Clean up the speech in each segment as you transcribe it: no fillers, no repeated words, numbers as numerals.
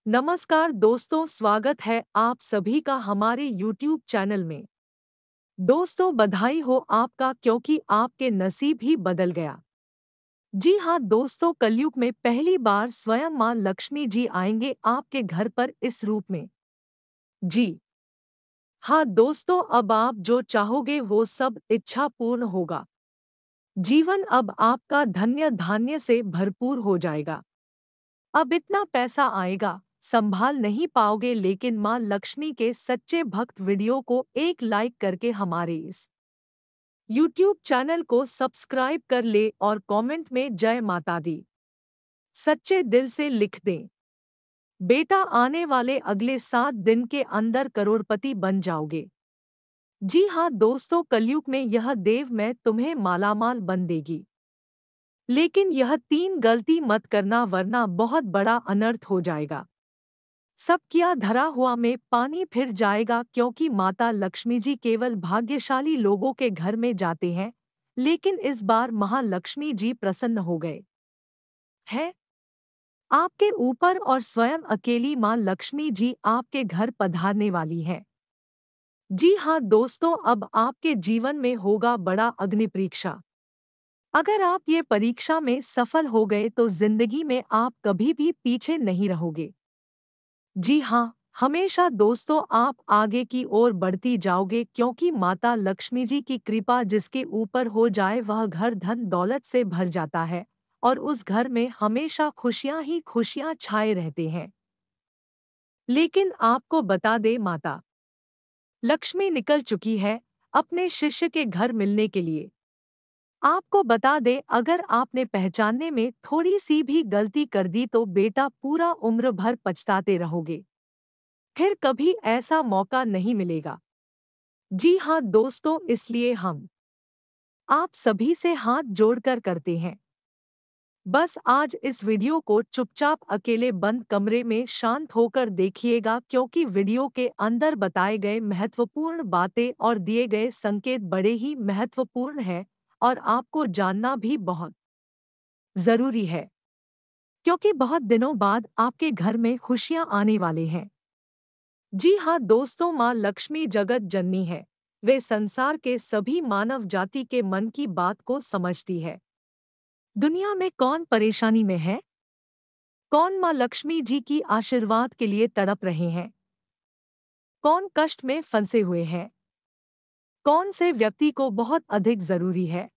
नमस्कार दोस्तों, स्वागत है आप सभी का हमारे YouTube चैनल में। दोस्तों, बधाई हो आपका क्योंकि आपके नसीब ही बदल गया। जी हाँ दोस्तों, कलयुग में पहली बार स्वयं माँ लक्ष्मी जी आएंगे आपके घर पर इस रूप में। जी हाँ दोस्तों, अब आप जो चाहोगे वो सब इच्छा पूर्ण होगा। जीवन अब आपका धन्य धान्य से भरपूर हो जाएगा। अब इतना पैसा आएगा, संभाल नहीं पाओगे, लेकिन माँ लक्ष्मी के सच्चे भक्त वीडियो को एक लाइक करके हमारे इस YouTube चैनल को सब्सक्राइब कर ले और कमेंट में जय माता दी सच्चे दिल से लिख दें। बेटा, आने वाले अगले 7 दिन के अंदर करोड़पति बन जाओगे। जी हाँ दोस्तों, कलयुग में यह देव मैं तुम्हें मालामाल बन देगी। लेकिन यह 3 गलती मत करना, वरना बहुत बड़ा अनर्थ हो जाएगा। सब किया धरा हुआ में पानी फिर जाएगा, क्योंकि माता लक्ष्मी जी केवल भाग्यशाली लोगों के घर में जाते हैं। लेकिन इस बार महालक्ष्मी जी प्रसन्न हो गए हैं आपके ऊपर और स्वयं अकेली माँ लक्ष्मी जी आपके घर पधारने वाली है। जी हाँ दोस्तों, अब आपके जीवन में होगा बड़ा अग्नि परीक्षा। अगर आप ये परीक्षा में सफल हो गए तो जिंदगी में आप कभी भी पीछे नहीं रहोगे। जी हाँ, हमेशा दोस्तों आप आगे की ओर बढ़ती जाओगे, क्योंकि माता लक्ष्मी जी की कृपा जिसके ऊपर हो जाए वह घर धन दौलत से भर जाता है और उस घर में हमेशा खुशियां ही खुशियां छाए रहते हैं। लेकिन आपको बता दे, माता लक्ष्मी निकल चुकी है अपने शिष्य के घर मिलने के लिए। आपको बता दे, अगर आपने पहचानने में थोड़ी सी भी गलती कर दी तो बेटा पूरा उम्र भर पछताते रहोगे। फिर कभी ऐसा मौका नहीं मिलेगा। जी हाँ दोस्तों, इसलिए हम आप सभी से हाथ जोड़कर करते हैं। बस आज इस वीडियो को चुपचाप अकेले बंद कमरे में शांत होकर देखिएगा, क्योंकि वीडियो के अंदर बताए गए महत्वपूर्ण बातें और दिए गए संकेत बड़े ही महत्वपूर्ण हैं और आपको जानना भी बहुत जरूरी है, क्योंकि बहुत दिनों बाद आपके घर में खुशियां आने वाले हैं। जी हाँ दोस्तों, माँ लक्ष्मी जगत जननी है। वे संसार के सभी मानव जाति के मन की बात को समझती है। दुनिया में कौन परेशानी में है, कौन माँ लक्ष्मी जी की आशीर्वाद के लिए तड़प रहे हैं, कौन कष्ट में फंसे हुए हैं, कौन से व्यक्ति को बहुत अधिक जरूरी है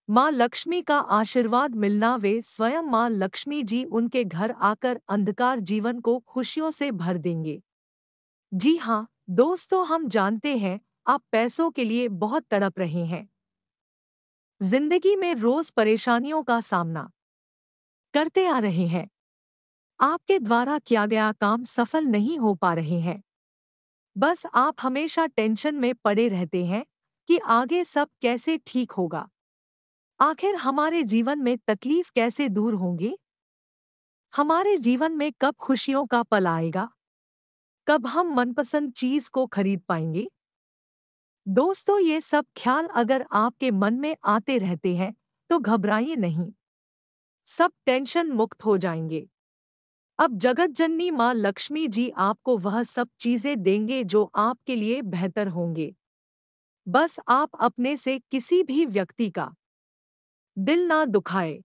माँ लक्ष्मी का आशीर्वाद मिलना, वे स्वयं माँ लक्ष्मी जी उनके घर आकर अंधकार जीवन को खुशियों से भर देंगे। जी हाँ दोस्तों, हम जानते हैं आप पैसों के लिए बहुत तड़प रहे हैं। जिंदगी में रोज परेशानियों का सामना करते आ रहे हैं। आपके द्वारा किया गया काम सफल नहीं हो पा रहे हैं। बस आप हमेशा टेंशन में पड़े रहते हैं कि आगे सब कैसे ठीक होगा, आखिर हमारे जीवन में तकलीफ कैसे दूर होंगी, हमारे जीवन में कब खुशियों का पल आएगा, कब हम मनपसंद चीज को खरीद पाएंगे। दोस्तों, ये सब ख्याल अगर आपके मन में आते रहते हैं तो घबराइए नहीं, सब टेंशन मुक्त हो जाएंगे। अब जगत जननी माँ लक्ष्मी जी आपको वह सब चीजें देंगे जो आपके लिए बेहतर होंगे। बस आप अपने से किसी भी व्यक्ति का दिल ना दुखाए।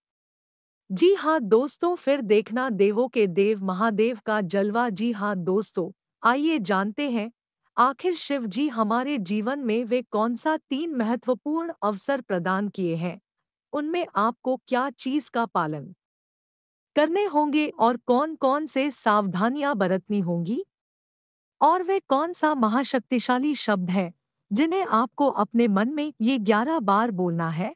जी हाँ दोस्तों, फिर देखना देवों के देव महादेव का जलवा। जी हाँ दोस्तों, आइए जानते हैं आखिर शिव जी हमारे जीवन में वे कौन सा 3 महत्वपूर्ण अवसर प्रदान किए हैं, उनमें आपको क्या चीज का पालन करने होंगे और कौन कौन से सावधानियां बरतनी होंगी, और वे कौन सा महाशक्तिशाली शब्द है जिन्हें आपको अपने मन में ये 11 बार बोलना है।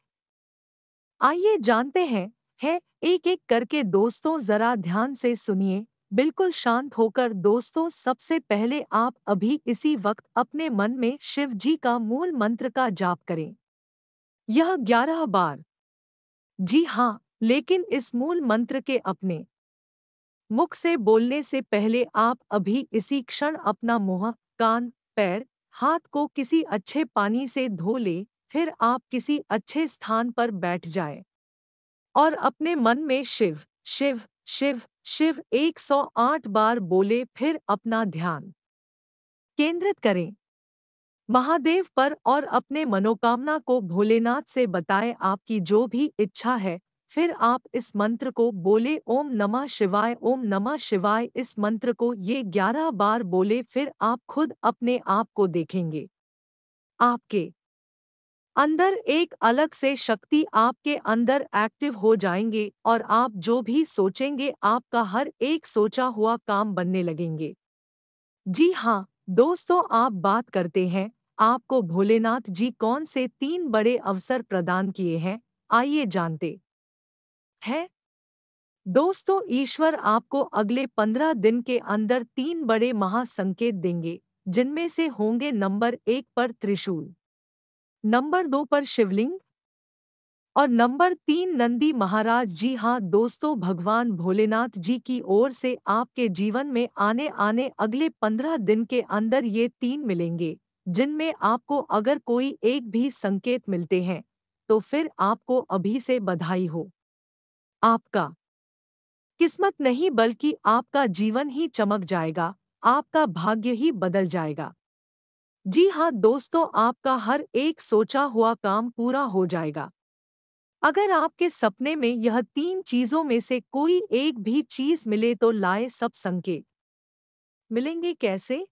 आइए जानते हैं है एक एक करके। दोस्तों जरा ध्यान से सुनिए, बिल्कुल शांत होकर। दोस्तों, सबसे पहले आप अभी इसी वक्त अपने मन में शिव जी का मूल मंत्र का जाप करें, यह 11 बार। जी हाँ, लेकिन इस मूल मंत्र के अपने मुख से बोलने से पहले आप अभी इसी क्षण अपना मुंह, कान, पैर, हाथ को किसी अच्छे पानी से धो लें। फिर आप किसी अच्छे स्थान पर बैठ जाएं और अपने मन में शिव शिव शिव शिव 108 बार बोले, फिर अपना ध्यान केंद्रित करें महादेव पर और अपने मनोकामना को भोलेनाथ से बताएं आपकी जो भी इच्छा है। फिर आप इस मंत्र को बोले, ओम नमः शिवाय, ओम नमः शिवाय। इस मंत्र को ये 11 बार बोले, फिर आप खुद अपने आप को देखेंगे। आपके अंदर एक अलग से शक्ति आपके अंदर एक्टिव हो जाएंगे और आप जो भी सोचेंगे आपका हर एक सोचा हुआ काम बनने लगेंगे। जी हाँ दोस्तों, आप बात करते हैं आपको भोलेनाथ जी कौन से 3 बड़े अवसर प्रदान किए हैं, आइए जानते हैं। दोस्तों, ईश्वर आपको अगले 15 दिन के अंदर 3 बड़े महासंकेत देंगे, जिनमें से होंगे नंबर 1 पर त्रिशूल, नंबर 2 पर शिवलिंग और नंबर 3 नंदी महाराज। जी हाँ दोस्तों, भगवान भोलेनाथ जी की ओर से आपके जीवन में आने आने अगले 15 दिन के अंदर ये 3 मिलेंगे, जिनमें आपको अगर कोई एक भी संकेत मिलते हैं तो फिर आपको अभी से बधाई हो। आपका किस्मत नहीं बल्कि आपका जीवन ही चमक जाएगा, आपका भाग्य ही बदल जाएगा। जी हाँ दोस्तों, आपका हर एक सोचा हुआ काम पूरा हो जाएगा। अगर आपके सपने में यह 3 चीजों में से कोई एक भी चीज मिले तो लाए सब संकेत मिलेंगे कैसे,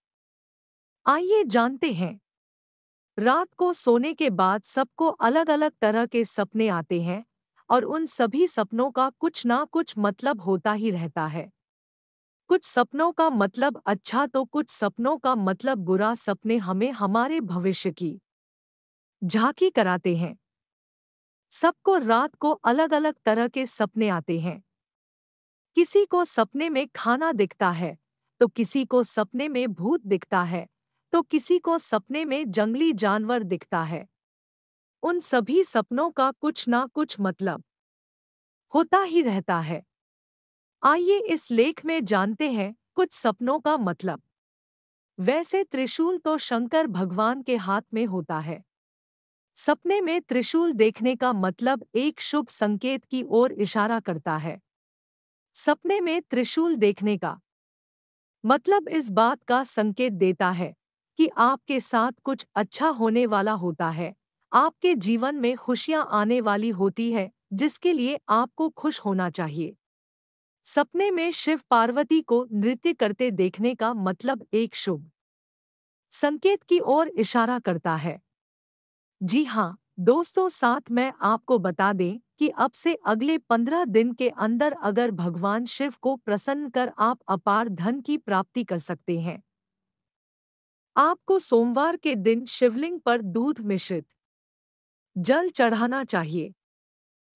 आइए जानते हैं। रात को सोने के बाद सबको अलग अलग तरह के सपने आते हैं और उन सभी सपनों का कुछ ना कुछ मतलब होता ही रहता है। कुछ सपनों का मतलब अच्छा तो कुछ सपनों का मतलब बुरा। सपने हमें हमारे भविष्य की झांकी कराते हैं। सबको रात को अलग अलग तरह के सपने आते हैं। किसी को सपने में खाना दिखता है, तो किसी को सपने में भूत दिखता है, तो किसी को सपने में जंगली जानवर दिखता है। उन सभी सपनों का कुछ ना कुछ मतलब होता ही रहता है। आइए इस लेख में जानते हैं कुछ सपनों का मतलब। वैसे त्रिशूल तो शंकर भगवान के हाथ में होता है। सपने में त्रिशूल देखने का मतलब एक शुभ संकेत की ओर इशारा करता है। सपने में त्रिशूल देखने का मतलब इस बात का संकेत देता है कि आपके साथ कुछ अच्छा होने वाला होता है। आपके जीवन में खुशियां आने वाली होती है, जिसके लिए आपको खुश होना चाहिए। सपने में शिव पार्वती को नृत्य करते देखने का मतलब एक शुभ संकेत की ओर इशारा करता है। जी हाँ दोस्तों, साथ में आपको बता दें कि अब से अगले 15 दिन के अंदर अगर भगवान शिव को प्रसन्न कर आप अपार धन की प्राप्ति कर सकते हैं। आपको सोमवार के दिन शिवलिंग पर दूध मिश्रित जल चढ़ाना चाहिए।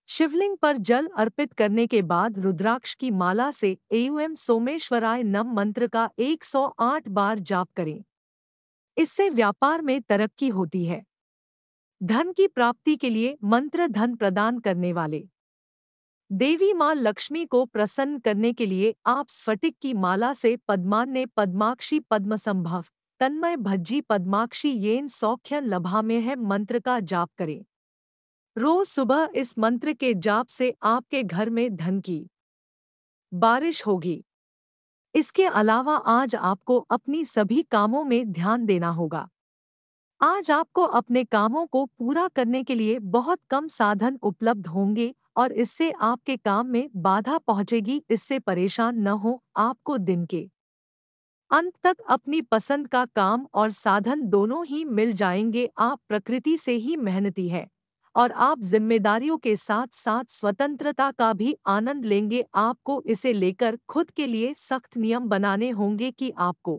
शिवलिंग पर जल अर्पित करने के बाद रुद्राक्ष की माला से एवं सोमेश्वराय नम मंत्र का 108 बार जाप करें। इससे व्यापार में तरक्की होती है। धन की प्राप्ति के लिए मंत्र धन प्रदान करने वाले देवी माँ लक्ष्मी को प्रसन्न करने के लिए आप स्फटिक की माला से पद्मान्य पद्माक्षी पद्मसंभव तन्मय भज्जी पद्माक्षी येन सौख्यन लभामे है मंत्र का जाप करें। रोज सुबह इस मंत्र के जाप से आपके घर में धन की बारिश होगी। इसके अलावा आज आपको अपनी सभी कामों में ध्यान देना होगा। आज आपको अपने कामों को पूरा करने के लिए बहुत कम साधन उपलब्ध होंगे और इससे आपके काम में बाधा पहुंचेगी। इससे परेशान न हो, आपको दिन के अंत तक अपनी पसंद का काम और साधन दोनों ही मिल जाएंगे। आप प्रकृति से ही मेहनती है और आप जिम्मेदारियों के साथ साथ स्वतंत्रता का भी आनंद लेंगे। आपको इसे लेकर खुद के लिए सख्त नियम बनाने होंगे कि आपको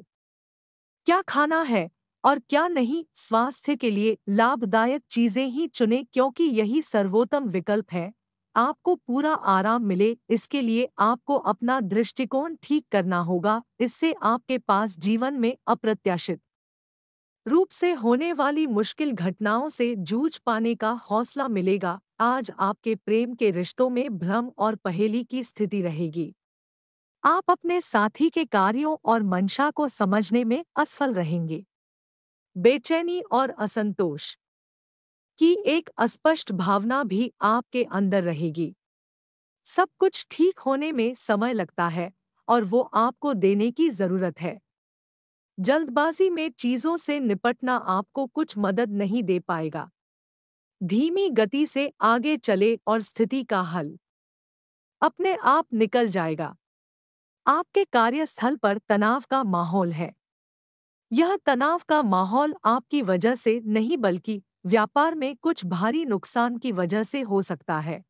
क्या खाना है और क्या नहीं। स्वास्थ्य के लिए लाभदायक चीजें ही चुनें, क्योंकि यही सर्वोत्तम विकल्प है। आपको पूरा आराम मिले, इसके लिए आपको अपना दृष्टिकोण ठीक करना होगा। इससे आपके पास जीवन में अप्रत्याशित रूप से होने वाली मुश्किल घटनाओं से जूझ पाने का हौसला मिलेगा। आज आपके प्रेम के रिश्तों में भ्रम और पहेली की स्थिति रहेगी। आप अपने साथी के कार्यों और मंशा को समझने में असफल रहेंगे। बेचैनी और असंतोष की एक अस्पष्ट भावना भी आपके अंदर रहेगी। सब कुछ ठीक होने में समय लगता है और वो आपको देने की जरूरत है। जल्दबाजी में चीजों से निपटना आपको कुछ मदद नहीं दे पाएगा। धीमी गति से आगे चले और स्थिति का हल अपने आप निकल जाएगा। आपके कार्यस्थल पर तनाव का माहौल है। यह तनाव का माहौल आपकी वजह से नहीं बल्कि व्यापार में कुछ भारी नुकसान की वजह से हो सकता है।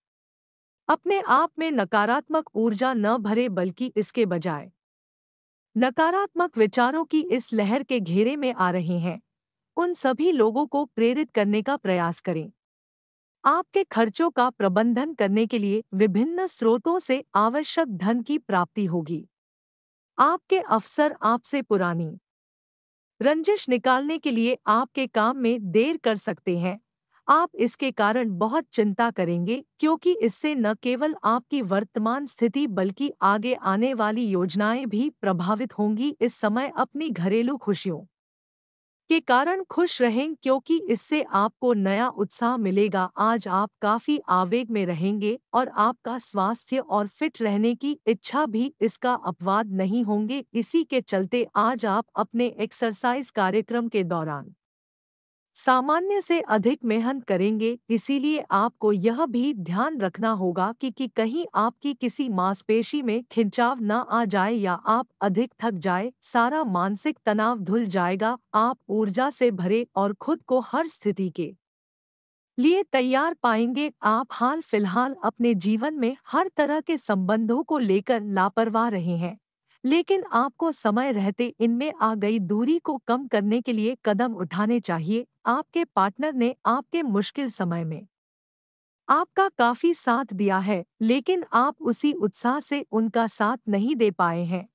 अपने आप में नकारात्मक ऊर्जा न भरे बल्कि इसके बजाय नकारात्मक विचारों की इस लहर के घेरे में आ रहे हैं उन सभी लोगों को प्रेरित करने का प्रयास करें। आपके खर्चों का प्रबंधन करने के लिए विभिन्न स्रोतों से आवश्यक धन की प्राप्ति होगी। आपके अफसर आपसे पुरानी रंजिश निकालने के लिए आपके काम में देर कर सकते हैं। आप इसके कारण बहुत चिंता करेंगे क्योंकि इससे न केवल आपकी वर्तमान स्थिति बल्कि आगे आने वाली योजनाएं भी प्रभावित होंगी। इस समय अपनी घरेलू खुशियों के कारण खुश रहें क्योंकि इससे आपको नया उत्साह मिलेगा। आज आप काफी आवेग में रहेंगे और आपका स्वास्थ्य और फिट रहने की इच्छा भी इसका अपवाद नहीं होंगे। इसी के चलते आज आप अपने एक्सरसाइज कार्यक्रम के दौरान सामान्य से अधिक मेहनत करेंगे। इसीलिए आपको यह भी ध्यान रखना होगा कि कहीं आपकी किसी मांसपेशी में खिंचाव न आ जाए या आप अधिक थक जाए। सारा मानसिक तनाव धुल जाएगा। आप ऊर्जा से भरे और खुद को हर स्थिति के लिए तैयार पाएंगे। आप हाल फिलहाल अपने जीवन में हर तरह के संबंधों को लेकर लापरवाह रहे हैं, लेकिन आपको समय रहते इनमें आ गई दूरी को कम करने के लिए कदम उठाने चाहिए। आपके पार्टनर ने आपके मुश्किल समय में आपका काफी साथ दिया है, लेकिन आप उसी उत्साह से उनका साथ नहीं दे पाए हैं।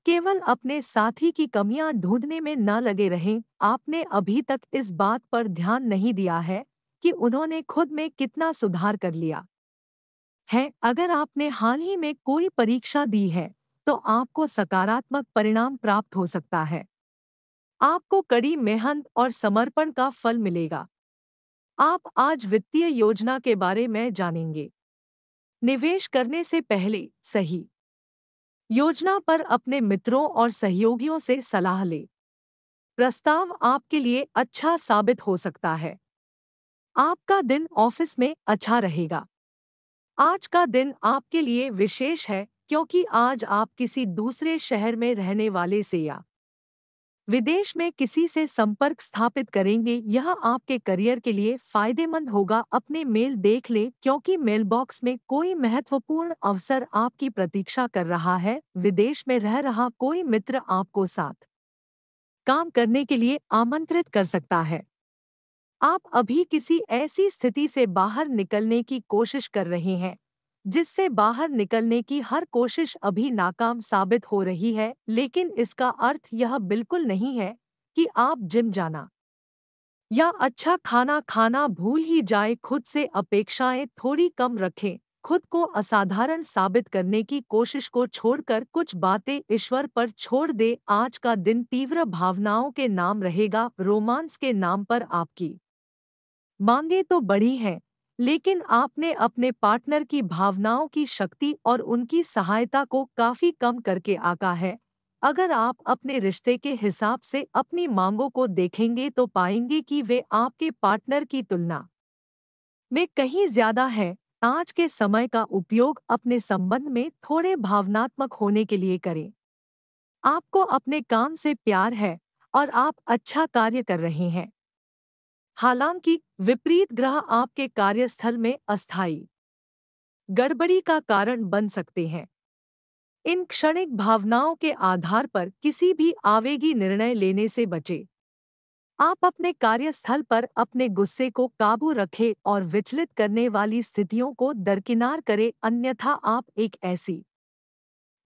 केवल अपने साथी की कमियां ढूंढने में न लगे रहें। आपने अभी तक इस बात पर ध्यान नहीं दिया है कि उन्होंने खुद में कितना सुधार कर लिया है। अगर आपने हाल ही में कोई परीक्षा दी है तो आपको सकारात्मक परिणाम प्राप्त हो सकता है। आपको कड़ी मेहनत और समर्पण का फल मिलेगा। आप आज वित्तीय योजना के बारे में जानेंगे। निवेश करने से पहले सही योजना पर अपने मित्रों और सहयोगियों से सलाह लें। प्रस्ताव आपके लिए अच्छा साबित हो सकता है। आपका दिन ऑफिस में अच्छा रहेगा। आज का दिन आपके लिए विशेष है क्योंकि आज आप किसी दूसरे शहर में रहने वाले से या विदेश में किसी से संपर्क स्थापित करेंगे। यह आपके करियर के लिए फायदेमंद होगा। अपने मेल देख लें क्योंकि मेलबॉक्स में कोई महत्वपूर्ण अवसर आपकी प्रतीक्षा कर रहा है। विदेश में रह रहा कोई मित्र आपको साथ काम करने के लिए आमंत्रित कर सकता है। आप अभी किसी ऐसी स्थिति से बाहर निकलने की कोशिश कर रहे हैं जिससे बाहर निकलने की हर कोशिश अभी नाकाम साबित हो रही है, लेकिन इसका अर्थ यह बिल्कुल नहीं है कि आप जिम जाना या अच्छा खाना खाना भूल ही जाए। खुद से अपेक्षाएं थोड़ी कम रखें। खुद को असाधारण साबित करने की कोशिश को छोड़कर कुछ बातें ईश्वर पर छोड़ दे। आज का दिन तीव्र भावनाओं के नाम रहेगा। रोमांस के नाम पर आपकी मांगे तो बड़ी हैं, लेकिन आपने अपने पार्टनर की भावनाओं की शक्ति और उनकी सहायता को काफी कम करके आका है। अगर आप अपने रिश्ते के हिसाब से अपनी मांगों को देखेंगे तो पाएंगे कि वे आपके पार्टनर की तुलना में कहीं ज्यादा है। आज के समय का उपयोग अपने संबंध में थोड़े भावनात्मक होने के लिए करें। आपको अपने काम से प्यार है और आप अच्छा कार्य कर रहे हैं। हालांकि विपरीत ग्रह आपके कार्यस्थल में अस्थायी गड़बड़ी का कारण बन सकते हैं। इन क्षणिक भावनाओं के आधार पर किसी भी आवेगी निर्णय लेने से बचें। आप अपने कार्यस्थल पर अपने गुस्से को काबू रखें और विचलित करने वाली स्थितियों को दरकिनार करें, अन्यथा आप एक ऐसी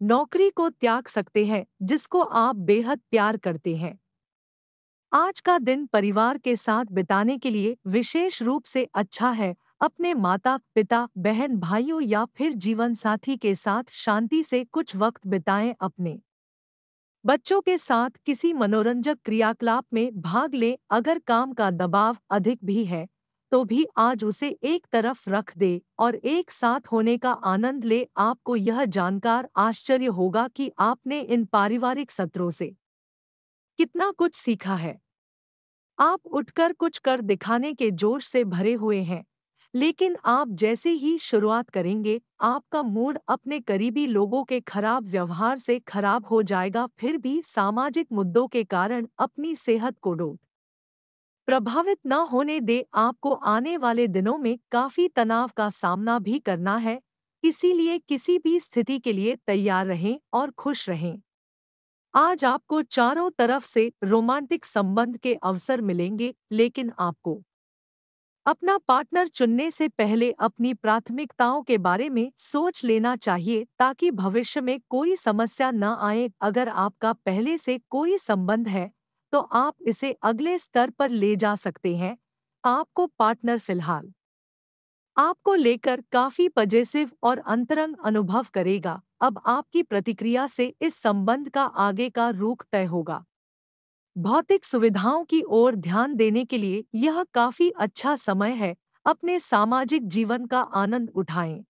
नौकरी को त्याग सकते हैं जिसको आप बेहद प्यार करते हैं। आज का दिन परिवार के साथ बिताने के लिए विशेष रूप से अच्छा है। अपने माता पिता बहन भाइयों या फिर जीवन साथी के साथ शांति से कुछ वक्त बिताएं। अपने बच्चों के साथ किसी मनोरंजक क्रियाकलाप में भाग लें। अगर काम का दबाव अधिक भी है तो भी आज उसे एक तरफ रख दे और एक साथ होने का आनंद ले। आपको यह जानकर आश्चर्य होगा कि आपने इन पारिवारिक सत्रों से कितना कुछ सीखा है। आप उठकर कुछ कर दिखाने के जोश से भरे हुए हैं, लेकिन आप जैसे ही शुरुआत करेंगे, आपका मूड अपने करीबी लोगों के खराब व्यवहार से खराब हो जाएगा। फिर भी सामाजिक मुद्दों के कारण अपनी सेहत को प्रभावित न होने दे। आपको आने वाले दिनों में काफी तनाव का सामना भी करना है, इसीलिए किसी भी स्थिति के लिए तैयार रहें और खुश रहें। आज आपको चारों तरफ से रोमांटिक संबंध के अवसर मिलेंगे, लेकिन आपको अपना पार्टनर चुनने से पहले अपनी प्राथमिकताओं के बारे में सोच लेना चाहिए ताकि भविष्य में कोई समस्या न आए। अगर आपका पहले से कोई संबंध है, तो आप इसे अगले स्तर पर ले जा सकते हैं। आपको पार्टनर फिलहाल आपको लेकर काफी पजेसिव और अंतरंग अनुभव करेगा। अब आपकी प्रतिक्रिया से इस संबंध का आगे का रुख तय होगा। भौतिक सुविधाओं की ओर ध्यान देने के लिए यह काफी अच्छा समय है। अपने सामाजिक जीवन का आनंद उठाएं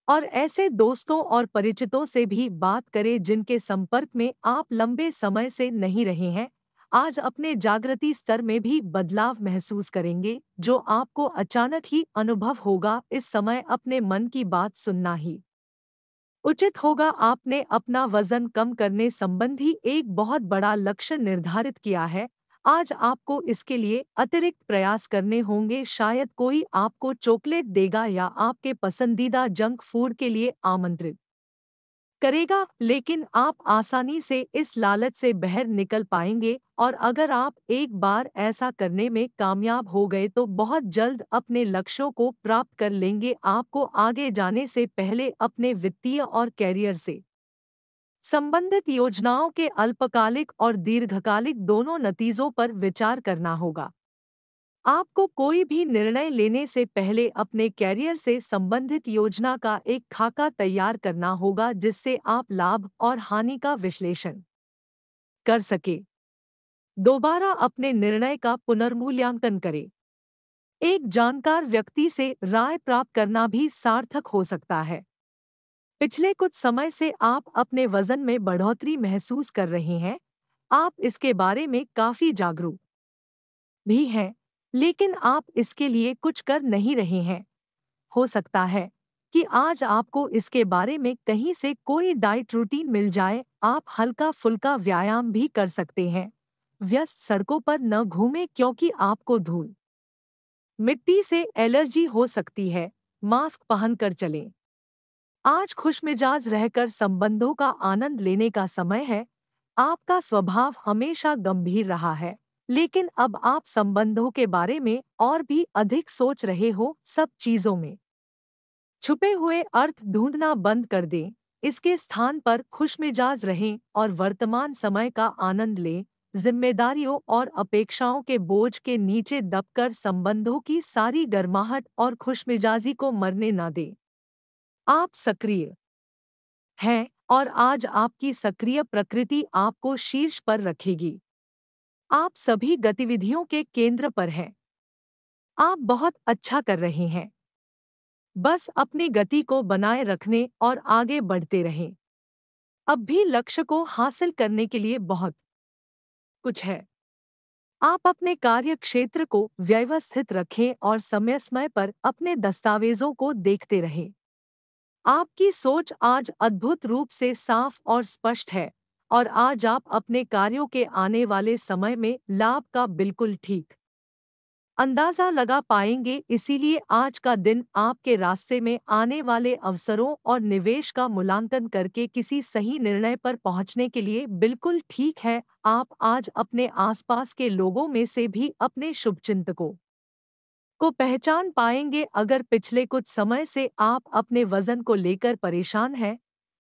और ऐसे दोस्तों और परिचितों से भी बात करें जिनके संपर्क में आप लंबे समय से नहीं रहे हैं। आज अपने जागृति स्तर में भी बदलाव महसूस करेंगे, जो आपको अचानक ही अनुभव होगा। इस समय अपने मन की बात सुनना ही उचित होगा। आपने अपना वजन कम करने संबंधी एक बहुत बड़ा लक्ष्य निर्धारित किया है। आज आपको इसके लिए अतिरिक्त प्रयास करने होंगे। शायद कोई आपको चॉकलेट देगा या आपके पसंदीदा जंक फूड के लिए आमंत्रित करेगा, लेकिन आप आसानी से इस लालच से बाहर निकल पाएंगे। और अगर आप एक बार ऐसा करने में कामयाब हो गए तो बहुत जल्द अपने लक्ष्यों को प्राप्त कर लेंगे। आपको आगे जाने से पहले अपने वित्तीय और कैरियर से संबंधित योजनाओं के अल्पकालिक और दीर्घकालिक दोनों नतीजों पर विचार करना होगा। आपको कोई भी निर्णय लेने से पहले अपने कैरियर से संबंधित योजना का एक खाका तैयार करना होगा, जिससे आप लाभ और हानि का विश्लेषण कर सके। दोबारा अपने निर्णय का पुनर्मूल्यांकन करें। एक जानकार व्यक्ति से राय प्राप्त करना भी सार्थक हो सकता है। पिछले कुछ समय से आप अपने वजन में बढ़ोतरी महसूस कर रहे हैं। आप इसके बारे में काफी जागरूक भी हैं, लेकिन आप इसके लिए कुछ कर नहीं रहे हैं। हो सकता है कि आज आपको इसके बारे में कहीं से कोई डाइट रूटीन मिल जाए। आप हल्का फुल्का व्यायाम भी कर सकते हैं। व्यस्त सड़कों पर न घूमें क्योंकि आपको धूल मिट्टी से एलर्जी हो सकती है। मास्क पहनकर चलें। आज खुशमिजाज रहकर संबंधों का आनंद लेने का समय है। आपका स्वभाव हमेशा गंभीर रहा है, लेकिन अब आप संबंधों के बारे में और भी अधिक सोच रहे हो। सब चीजों में छुपे हुए अर्थ ढूंढना बंद कर दें। इसके स्थान पर खुशमिजाज रहें और वर्तमान समय का आनंद लें। जिम्मेदारियों और अपेक्षाओं के बोझ के नीचे दबकर संबंधों की सारी गर्माहट और खुशमिजाजी को मरने न दें। आप सक्रिय हैं और आज आपकी सक्रिय प्रकृति आपको शीर्ष पर रखेगी। आप सभी गतिविधियों के केंद्र पर हैं। आप बहुत अच्छा कर रहे हैं। बस अपनी गति को बनाए रखने और आगे बढ़ते रहें। अब भी लक्ष्य को हासिल करने के लिए बहुत कुछ है। आप अपने कार्य क्षेत्र को व्यवस्थित रखें और समय समय पर अपने दस्तावेजों को देखते रहें। आपकी सोच आज अद्भुत रूप से साफ और स्पष्ट है और आज आप अपने कार्यों के आने वाले समय में लाभ का बिल्कुल ठीक अंदाजा लगा पाएंगे। इसीलिए आज का दिन आपके रास्ते में आने वाले अवसरों और निवेश का मूल्यांकन करके किसी सही निर्णय पर पहुंचने के लिए बिल्कुल ठीक है। आप आज अपने आसपास के लोगों में से भी अपने शुभचिंतकों को पहचान पाएंगे। अगर पिछले कुछ समय से आप अपने वजन को लेकर परेशान हैं,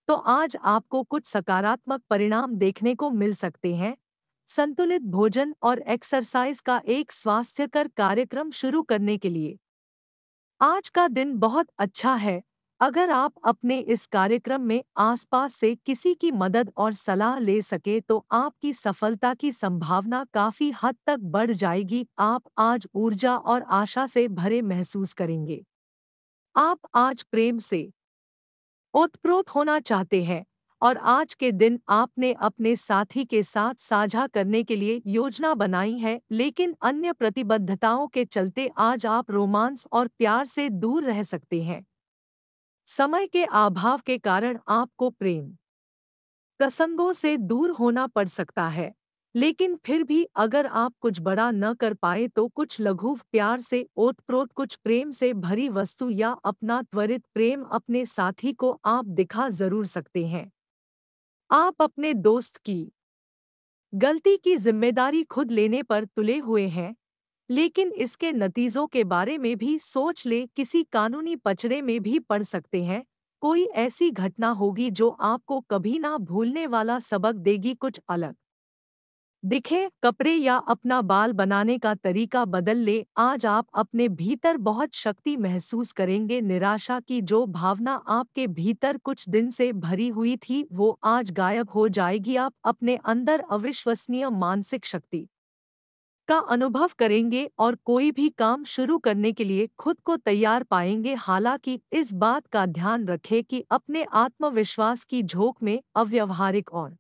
तो आज आपको कुछ सकारात्मक परिणाम देखने को मिल सकते हैं। संतुलित भोजन और एक्सरसाइज का एक स्वास्थ्यकर कार्यक्रम शुरू करने के लिए आज का दिन बहुत अच्छा है। अगर आप अपने इस कार्यक्रम में आसपास से किसी की मदद और सलाह ले सके तो आपकी सफलता की संभावना काफी हद तक बढ़ जाएगी। आप आज ऊर्जा और आशा से भरे महसूस करेंगे। आप आज प्रेम से ओतप्रोत होना चाहते हैं और आज के दिन आपने अपने साथी के साथ साझा करने के लिए योजना बनाई है, लेकिन अन्य प्रतिबद्धताओं के चलते आज आप रोमांस और प्यार से दूर रह सकते हैं। समय के अभाव के कारण आपको प्रेम प्रसंगों से दूर होना पड़ सकता है, लेकिन फिर भी अगर आप कुछ बड़ा न कर पाए तो कुछ लघु प्यार से ओतप्रोत कुछ प्रेम से भरी वस्तु या अपना त्वरित प्रेम अपने साथी को आप दिखा जरूर सकते हैं। आप अपने दोस्त की गलती की जिम्मेदारी खुद लेने पर तुले हुए हैं, लेकिन इसके नतीजों के बारे में भी सोच ले। किसी कानूनी पचड़े में भी पड़ सकते हैं। कोई ऐसी घटना होगी जो आपको कभी ना भूलने वाला सबक देगी। कुछ अलग दिखे कपड़े या अपना बाल बनाने का तरीका बदल ले। आज आप अपने भीतर बहुत शक्ति महसूस करेंगे। निराशा की जो भावना आपके भीतर कुछ दिन से भरी हुई थी वो आज गायब हो जाएगी। आप अपने अंदर अविश्वसनीय मानसिक शक्ति का अनुभव करेंगे और कोई भी काम शुरू करने के लिए खुद को तैयार पाएंगे। हालांकि इस बात का ध्यान रखें कि अपने आत्मविश्वास की झोंक में अव्यावहारिक और